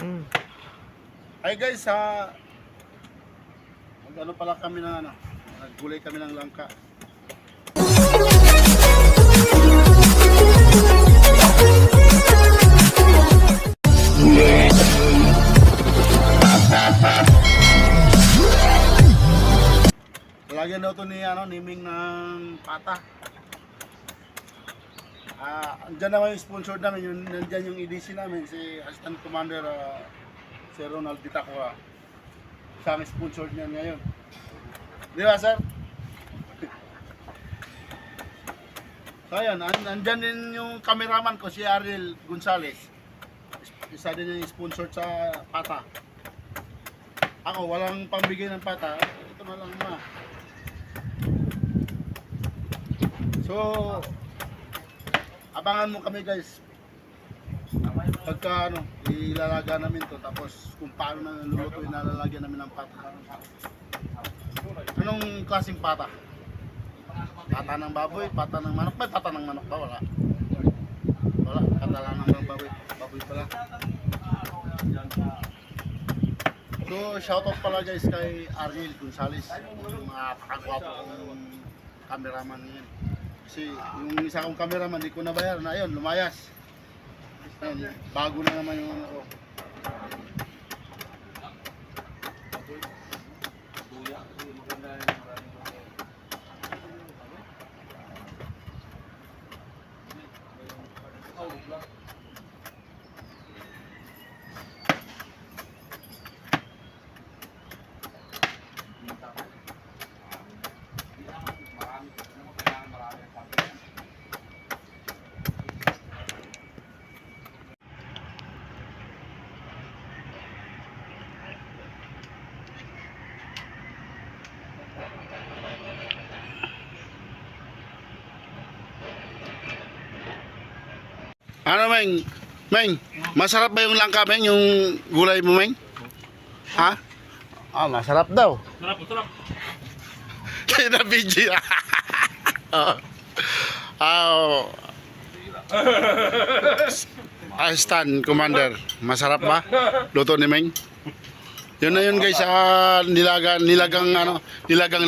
Hi guys, ano pala kami ng naggulay kami ng langka. Lagyan daw to ni Ming ng pata. Andyan naman yung sponsor namin, nandyan yung EDC namin, si Assistant Commander si Ronald Bitacora. Siya ang sponsor niyan ngayon. Di ba, sir? So, ayan, andyan din yung cameraman ko, si Ariel Gonzalez. Isa din yung sponsor sa pata. Ako, walang pambigay ng pata. Ito na lang na. So, abangan mo kami guys. Pagka ilalaga namin to, tapos kung paano na luluto, inalalagyan namin ng pata. Anong klaseng pata? Pata ng baboy, pata ng manok. May pata ng manok ba? Wala. Wala, pata lang ng baboy. Baboy pala. So, shoutout pala guys kay Ariel Gonzalez, yung mga pakagwapo kong cameraman ngayon. Kasi yung isa kong cameraman, hindi ko nabayar na yun, lumayas. Ayun, bago na naman yung ano ko. Ano, Meng? Meng, masarap ba yung langka, Meng? Yung gulay mo, Meng? Ha? Masarap daw. Sarap. Kaya na video. Assistant Commander, masarap ba? Luto ni Meng? Yun na yun guys, nilagang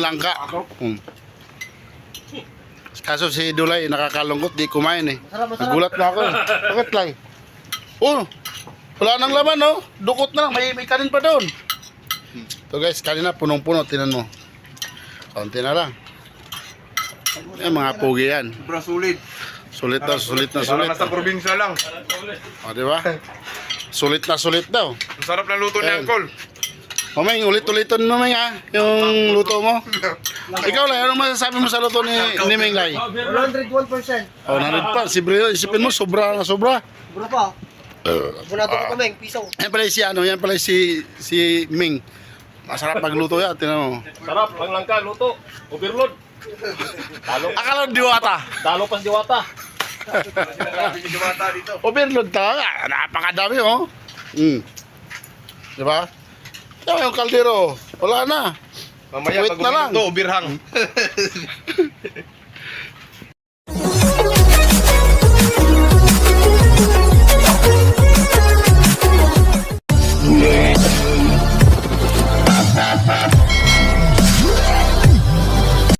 langka. Kaso si Dulay nakakalungkot, di kumain eh. Nagulat na ako. Bakit lang? Oh, wala nang laman no. Dukot na lang, may kanin pa doon. So guys, kanina punong-puno, tinan mo. Konti na lang. Mga pugi yan. Bro, sulit. Sulit na sulit. Parang nasa probinsya lang. O, di ba? Sulit daw. Ang sarap ng luto ni Ayan. Uncle. Mamay, ulit-ulitin mo, Meng, ha? Yung luto mo. Ikaw lang, anong masasabi mo sa luto ni Meng Lai? 101%. Oh, narid pa. Isipin mo, sobra na sobra. Bro pa. Bunato ko kaming piso. Yan pala si Meng. Masarap magluto yan, tinan mo. Sarap, ang langka, luto. Overload. Akala diwata. Dalo pa si Diwata. Hindi bata dito. Overload talaga. Napakadami, oh. Di ba? Yan yung kaldero. Wala na. Mamaya Wait pag na lang. uminom to, ubirhang.